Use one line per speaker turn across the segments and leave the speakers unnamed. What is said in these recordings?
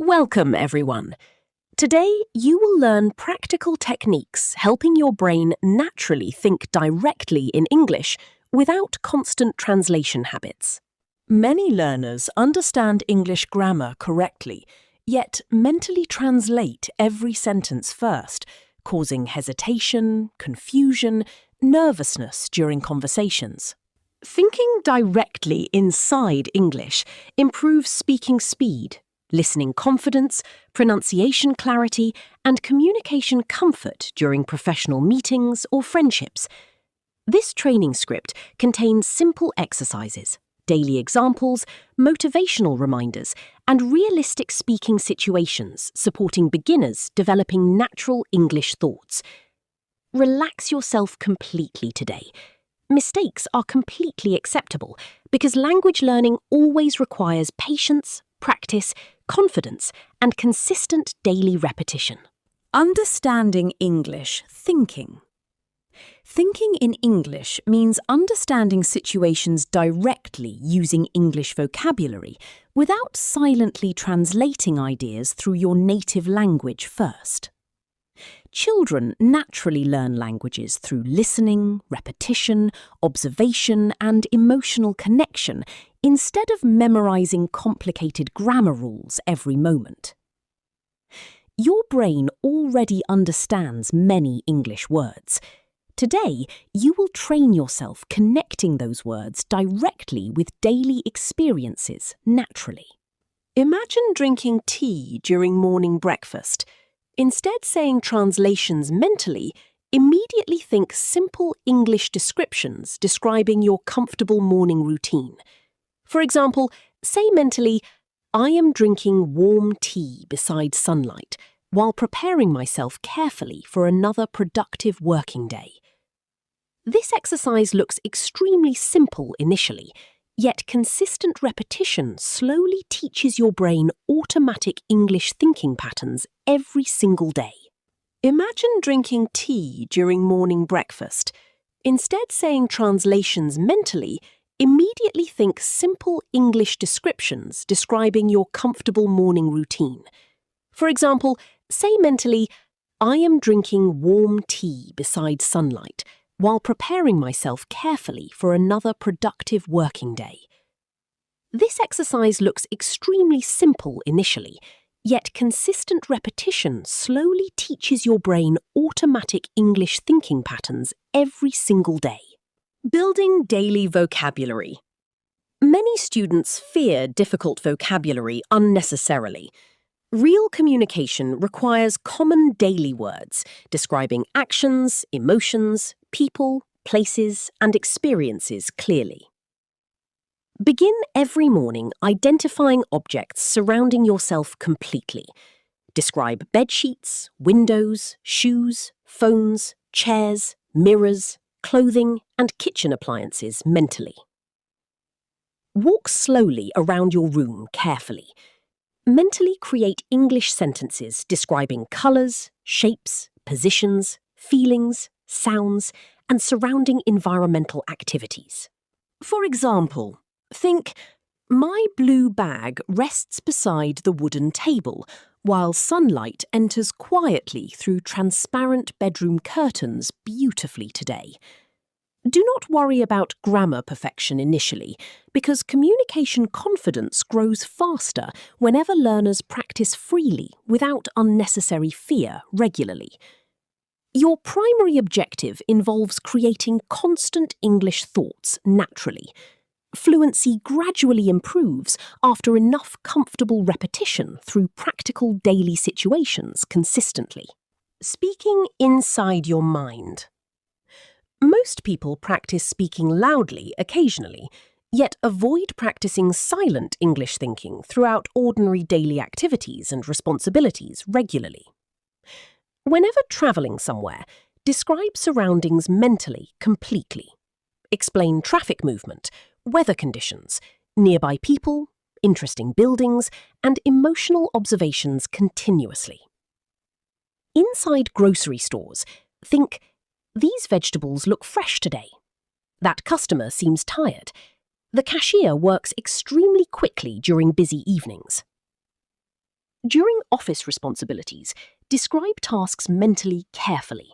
Welcome, everyone. Today, you will learn practical techniques helping your brain naturally think directly in English without constant translation habits. Many learners understand English grammar correctly, yet mentally translate every sentence first, causing hesitation, confusion, nervousness during conversations. Thinking directly inside English improves speaking speed, listening confidence, pronunciation clarity, and communication comfort during professional meetings or friendships. This training script contains simple exercises, daily examples, motivational reminders, and realistic speaking situations supporting beginners developing natural English thoughts. Relax yourself completely today. Mistakes are completely acceptable because language learning always requires patience, practice, confidence, and consistent daily repetition. Understanding English thinking. Thinking in English means understanding situations directly using English vocabulary without silently translating ideas through your native language first. Children naturally learn languages through listening, repetition, observation, and emotional connection instead of memorizing complicated grammar rules every moment. Your brain already understands many English words. Today, you will train yourself connecting those words directly with daily experiences naturally. Imagine drinking tea during morning breakfast. Instead saying translations mentally, immediately think simple English descriptions describing your comfortable morning routine. For example, say mentally, "I am drinking warm tea beside sunlight while preparing myself carefully for another productive working day." This exercise looks extremely simple initially, yet consistent repetition slowly teaches your brain automatic English thinking patterns every single day. Imagine drinking tea during morning breakfast. Instead saying translations mentally, immediately think simple English descriptions describing your comfortable morning routine. For example, say mentally, "I am drinking warm tea beside sunlight while preparing myself carefully for another productive working day." This exercise looks extremely simple initially, yet consistent repetition slowly teaches your brain automatic English thinking patterns every single day. Building daily vocabulary. Many students fear difficult vocabulary unnecessarily. Real communication requires common daily words describing actions, emotions, people, places, and experiences clearly. Begin every morning identifying objects surrounding yourself completely. Describe bedsheets, windows, shoes, phones, chairs, mirrors, clothing, and kitchen appliances mentally. Walk slowly around your room carefully. Mentally create English sentences describing colours, shapes, positions, feelings, sounds, and surrounding environmental activities. For example, think, "My blue bag rests beside the wooden table, while sunlight enters quietly through transparent bedroom curtains beautifully today." Do not worry about grammar perfection initially, because communication confidence grows faster whenever learners practice freely without unnecessary fear regularly. Your primary objective involves creating constant English thoughts naturally. Fluency gradually improves after enough comfortable repetition through practical daily situations consistently. Speaking inside your mind. Most people practice speaking loudly occasionally, yet avoid practicing silent English thinking throughout ordinary daily activities and responsibilities regularly. Whenever travelling somewhere, describe surroundings mentally completely. Explain traffic movement, weather conditions, nearby people, interesting buildings, and emotional observations continuously. Inside grocery stores, think, "These vegetables look fresh today." "That customer seems tired." "The cashier works extremely quickly during busy evenings." During office responsibilities, describe tasks mentally carefully.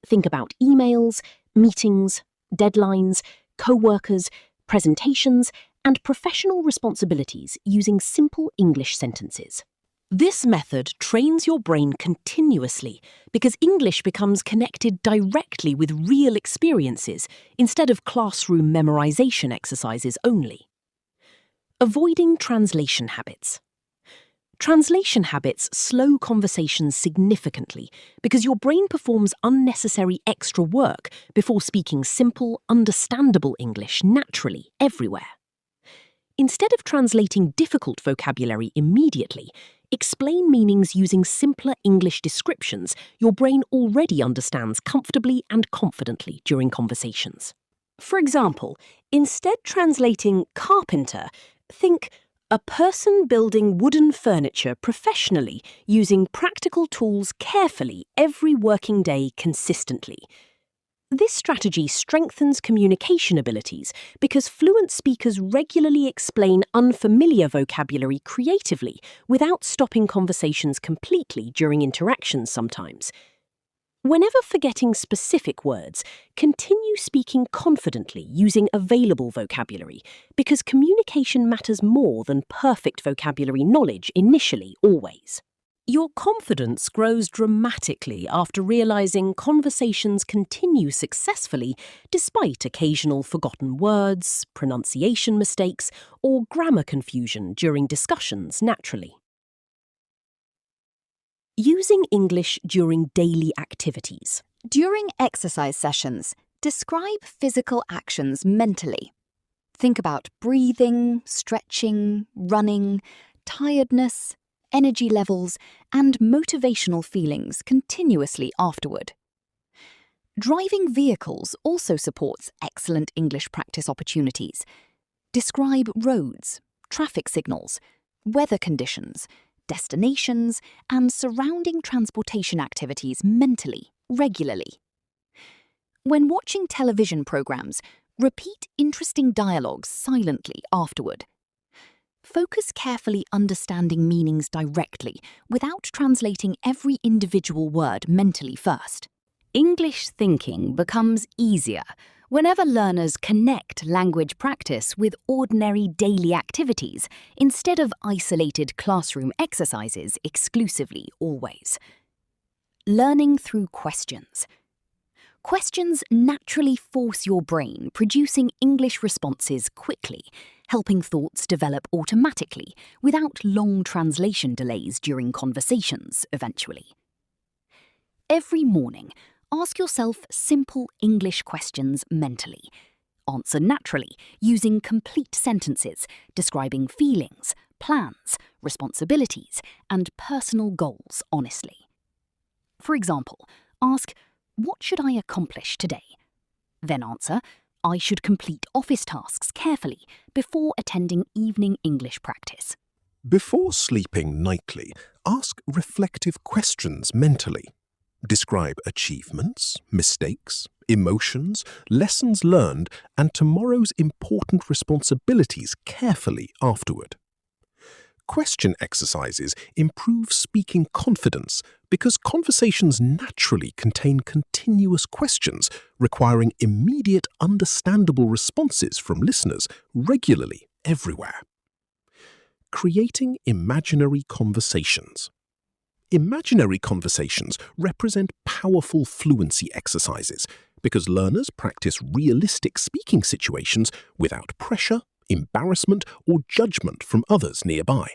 Think about emails, meetings, deadlines, co-workers, presentations, and professional responsibilities using simple English sentences. This method trains your brain continuously because English becomes connected directly with real experiences instead of classroom memorization exercises only. Avoiding translation habits. Translation habits slow conversations significantly because your brain performs unnecessary extra work before speaking simple, understandable English naturally everywhere. Instead of translating difficult vocabulary immediately, explain meanings using simpler English descriptions your brain already understands comfortably and confidently during conversations. For example, instead translating carpenter, think a person building wooden furniture professionally using practical tools carefully every working day consistently. This strategy strengthens communication abilities because fluent speakers regularly explain unfamiliar vocabulary creatively without stopping conversations completely during interactions sometimes. Whenever forgetting specific words, continue speaking confidently using available vocabulary because communication matters more than perfect vocabulary knowledge initially always. Your confidence grows dramatically after realizing conversations continue successfully despite occasional forgotten words, pronunciation mistakes, or grammar confusion during discussions naturally. Using English during daily activities.
During exercise sessions, describe physical actions mentally. Think about breathing, stretching, running, tiredness, energy levels, and motivational feelings continuously afterward. Driving vehicles also supports excellent English practice opportunities. Describe roads, traffic signals, weather conditions, destinations, and surrounding transportation activities mentally, regularly. When watching television programs, repeat interesting dialogues silently afterward. Focus carefully understanding meanings directly without translating every individual word mentally first. English thinking becomes easier whenever learners connect language practice with ordinary daily activities instead of isolated classroom exercises exclusively always. Learning through questions. Questions naturally force your brain producing English responses quickly, helping thoughts develop automatically without long translation delays during conversations eventually. Every morning, ask yourself simple English questions mentally. Answer naturally, using complete sentences describing feelings, plans, responsibilities, and personal goals honestly. For example, ask, "What should I accomplish today?" Then answer, "I should complete office tasks carefully before attending evening English practice."
Before sleeping nightly, ask reflective questions mentally. Describe achievements, mistakes, emotions, lessons learned, and tomorrow's important responsibilities carefully afterward. Question exercises improve speaking confidence because conversations naturally contain continuous questions requiring immediate understandable responses from listeners regularly everywhere. Creating imaginary conversations. Imaginary conversations represent powerful fluency exercises because learners practice realistic speaking situations without pressure, embarrassment, or judgment from others nearby.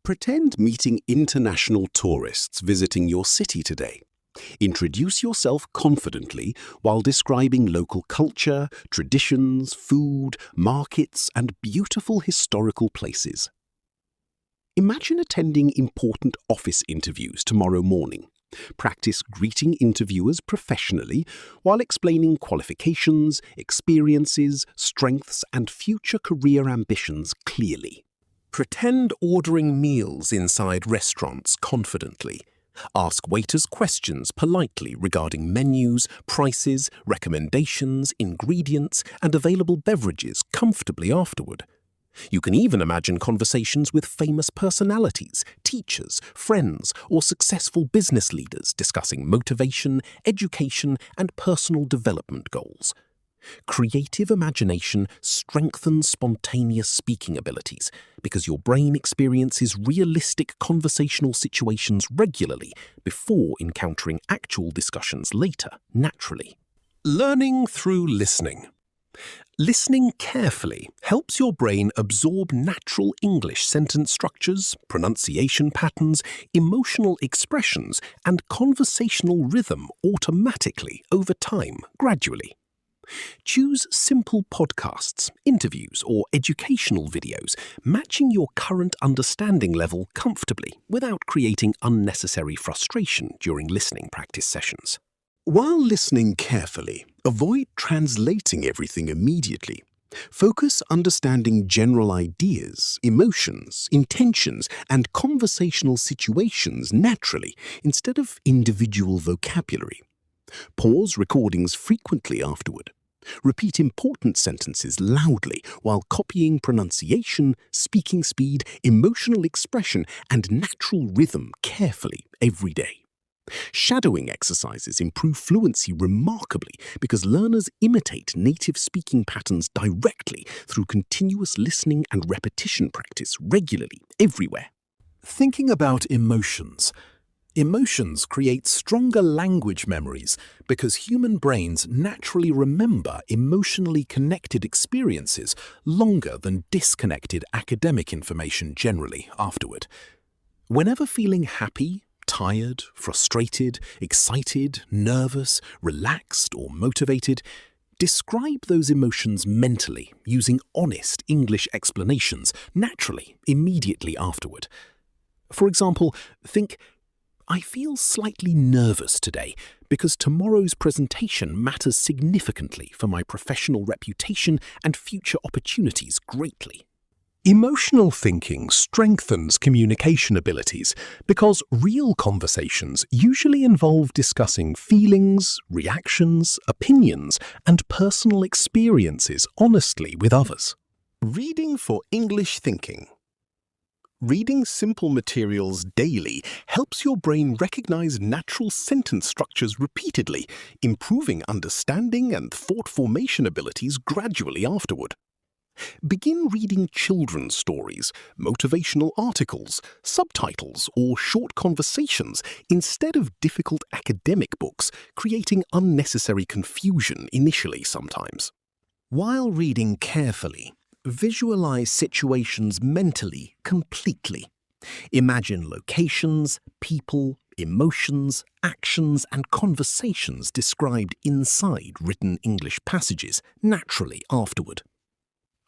Pretend meeting international tourists visiting your city today. Introduce yourself confidently while describing local culture, traditions, food, markets, and beautiful historical places. Imagine attending important office interviews tomorrow morning. Practice greeting interviewers professionally while explaining qualifications, experiences, strengths, and future career ambitions clearly.
Pretend ordering meals inside restaurants confidently. Ask waiters questions politely regarding menus, prices, recommendations, ingredients, and available beverages comfortably afterward. You can even imagine conversations with famous personalities, teachers, friends, or successful business leaders discussing motivation, education, and personal development goals. Creative imagination strengthens spontaneous speaking abilities because your brain experiences realistic conversational situations regularly before encountering actual discussions later, naturally. Learning through listening. Listening carefully helps your brain absorb natural English sentence structures, pronunciation patterns, emotional expressions, and conversational rhythm automatically over time, gradually. Choose simple podcasts, interviews, or educational videos, matching your current understanding level comfortably without creating unnecessary frustration during listening practice sessions.
While listening carefully, avoid translating everything immediately. Focus understanding general ideas, emotions, intentions, and conversational situations naturally instead of individual vocabulary. Pause recordings frequently afterward. Repeat important sentences loudly while copying pronunciation, speaking speed, emotional expression, and natural rhythm carefully every day. Shadowing exercises improve fluency remarkably because learners imitate native speaking patterns directly through continuous listening and repetition practice regularly, everywhere.
Thinking about emotions. Emotions create stronger language memories because human brains naturally remember emotionally connected experiences longer than disconnected academic information generally afterward. Whenever feeling happy, tired, frustrated, excited, nervous, relaxed, or motivated, describe those emotions mentally using honest English explanations naturally, immediately afterward. For example, think, "I feel slightly nervous today because tomorrow's presentation matters significantly for my professional reputation and future opportunities greatly." Emotional thinking strengthens communication abilities because real conversations usually involve discussing feelings, reactions, opinions, and personal experiences honestly with others. Reading for English thinking. Reading simple materials daily helps your brain recognize natural sentence structures repeatedly, improving understanding and thought formation abilities gradually afterward. Begin reading children's stories, motivational articles, subtitles, or short conversations instead of difficult academic books, creating unnecessary confusion initially sometimes. While reading carefully, visualize situations mentally completely. Imagine locations, people, emotions, actions, and conversations described inside written English passages naturally afterward.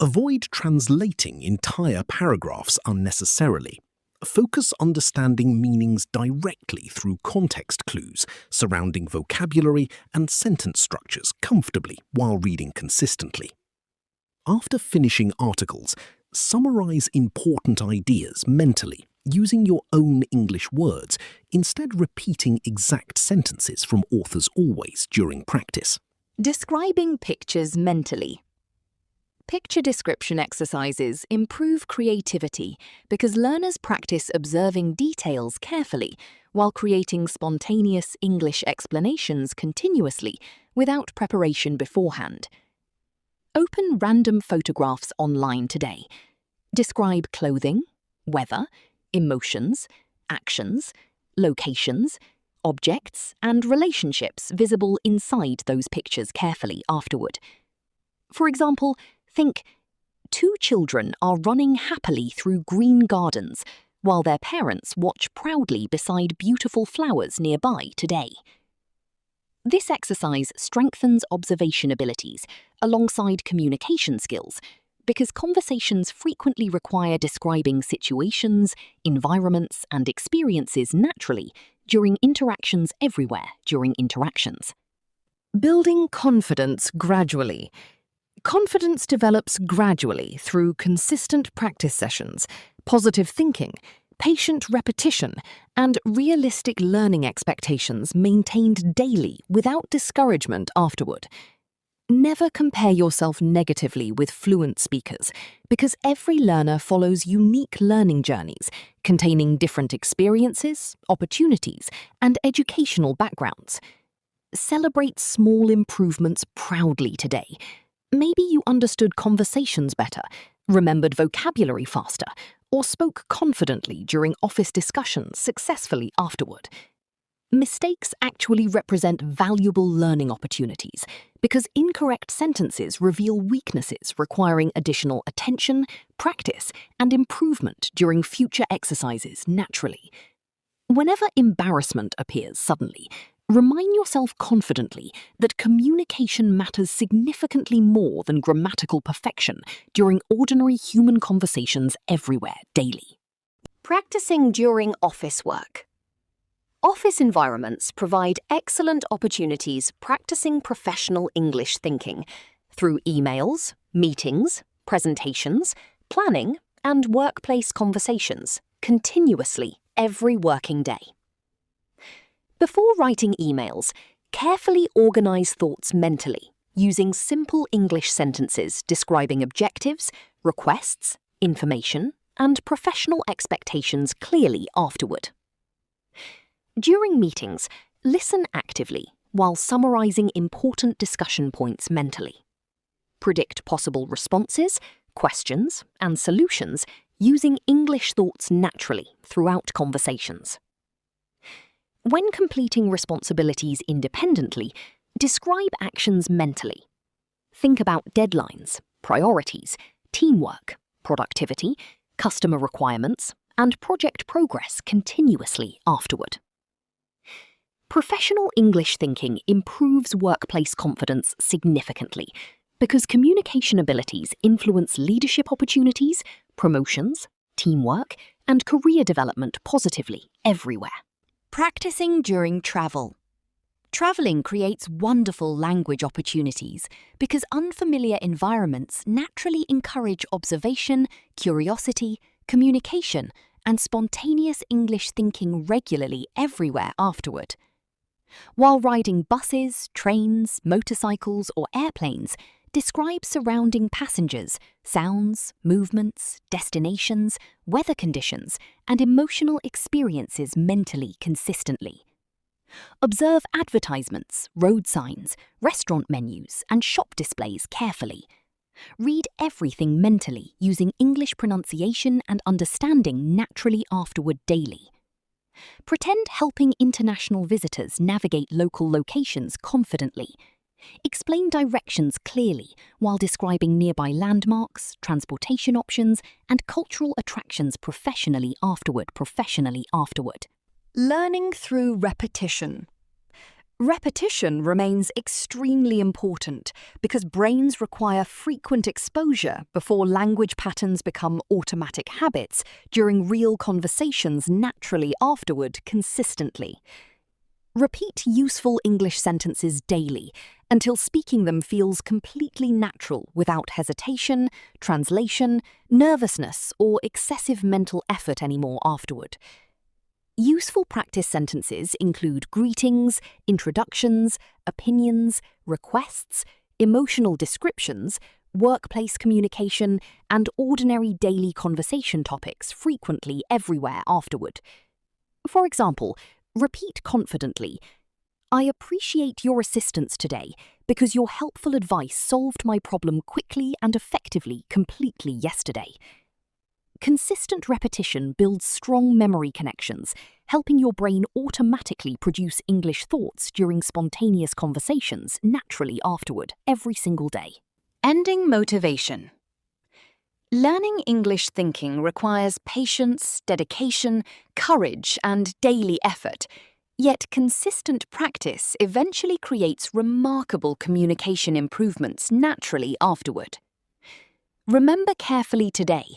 Avoid translating entire paragraphs unnecessarily. Focus understanding meanings directly through context clues surrounding vocabulary and sentence structures comfortably while reading consistently. After finishing articles, summarize important ideas mentally using your own English words, instead repeating exact sentences from authors always during practice.
Describing pictures mentally. Picture description exercises improve creativity because learners practice observing details carefully while creating spontaneous English explanations continuously without preparation beforehand. Open random photographs online today. Describe clothing, weather, emotions, actions, locations, objects, and relationships visible inside those pictures carefully afterward. For example, think, 2 children are running happily through green gardens while their parents watch proudly beside beautiful flowers nearby today. This exercise strengthens observation abilities alongside communication skills because conversations frequently require describing situations, environments, and experiences naturally during interactions everywhere during interactions.
Building confidence gradually. Confidence develops gradually through consistent practice sessions, positive thinking, patient repetition, and realistic learning expectations maintained daily without discouragement afterward.
Never compare yourself negatively with fluent speakers, because every learner follows unique learning journeys containing different experiences, opportunities, and educational backgrounds. Celebrate small improvements proudly today. Maybe you understood conversations better, remembered vocabulary faster, or spoke confidently during office discussions successfully afterward. Mistakes actually represent valuable learning opportunities because incorrect sentences reveal weaknesses requiring additional attention, practice, and improvement during future exercises naturally. Whenever embarrassment appears suddenly, remind yourself confidently that communication matters significantly more than grammatical perfection during ordinary human conversations everywhere daily.
Practicing during office work. Office environments provide excellent opportunities practicing professional English thinking through emails, meetings, presentations, planning, and workplace conversations continuously every working day. Before writing emails, carefully organize thoughts mentally using simple English sentences describing objectives, requests, information, and professional expectations clearly afterward. During meetings, listen actively while summarizing important discussion points mentally. Predict possible responses, questions, and solutions using English thoughts naturally throughout conversations. When completing responsibilities independently, describe actions mentally. Think about deadlines, priorities, teamwork, productivity, customer requirements, and project progress continuously afterward. Professional English thinking improves workplace confidence significantly because communication abilities influence leadership opportunities, promotions, teamwork, and career development positively everywhere.
Practicing during travel. Traveling creates wonderful language opportunities because unfamiliar environments naturally encourage observation, curiosity, communication, and spontaneous English thinking regularly everywhere afterward. While riding buses, trains, motorcycles, or airplanes, describe surrounding passengers, sounds, movements, destinations, weather conditions, and emotional experiences mentally consistently. Observe advertisements, road signs, restaurant menus, and shop displays carefully. Read everything mentally using English pronunciation and understanding naturally afterward daily. Pretend helping international visitors navigate local locations confidently. Explain directions clearly while describing nearby landmarks, transportation options, and cultural attractions professionally afterward.
Learning through repetition. Repetition remains extremely important because brains require frequent exposure before language patterns become automatic habits during real conversations naturally afterward consistently. Repeat useful English sentences daily until speaking them feels completely natural without hesitation, translation, nervousness, or excessive mental effort anymore afterward. Useful practice sentences include greetings, introductions, opinions, requests, emotional descriptions, workplace communication, and ordinary daily conversation topics frequently everywhere afterward. For example, repeat confidently, "I appreciate your assistance today because your helpful advice solved my problem quickly and effectively completely yesterday." Consistent repetition builds strong memory connections, helping your brain automatically produce English thoughts during spontaneous conversations naturally afterward, every single day.
Ending motivation. Learning English thinking requires patience, dedication, courage, and daily effort. Yet consistent practice eventually creates remarkable communication improvements naturally afterward. Remember carefully today,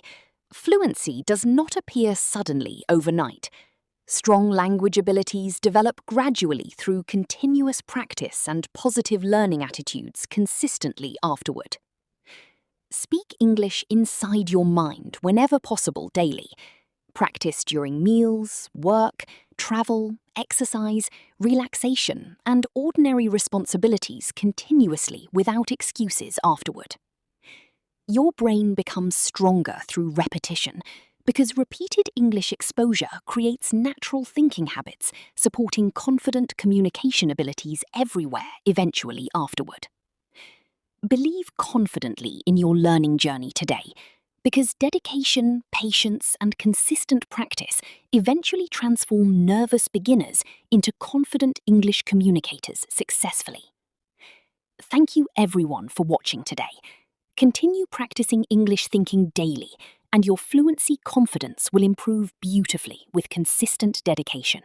fluency does not appear suddenly overnight. Strong language abilities develop gradually through continuous practice and positive learning attitudes consistently afterward. Speak English inside your mind whenever possible daily. Practice during meals, work,
travel, exercise, relaxation, and ordinary responsibilities continuously without excuses afterward. Your brain becomes stronger through repetition because repeated English exposure creates natural thinking habits, supporting confident communication abilities everywhere eventually afterward. Believe confidently in your learning journey today, because dedication, patience, and consistent practice eventually transform nervous beginners into confident English communicators successfully. Thank you everyone for watching today. Continue practicing English thinking daily, and your fluency confidence will improve beautifully with consistent dedication.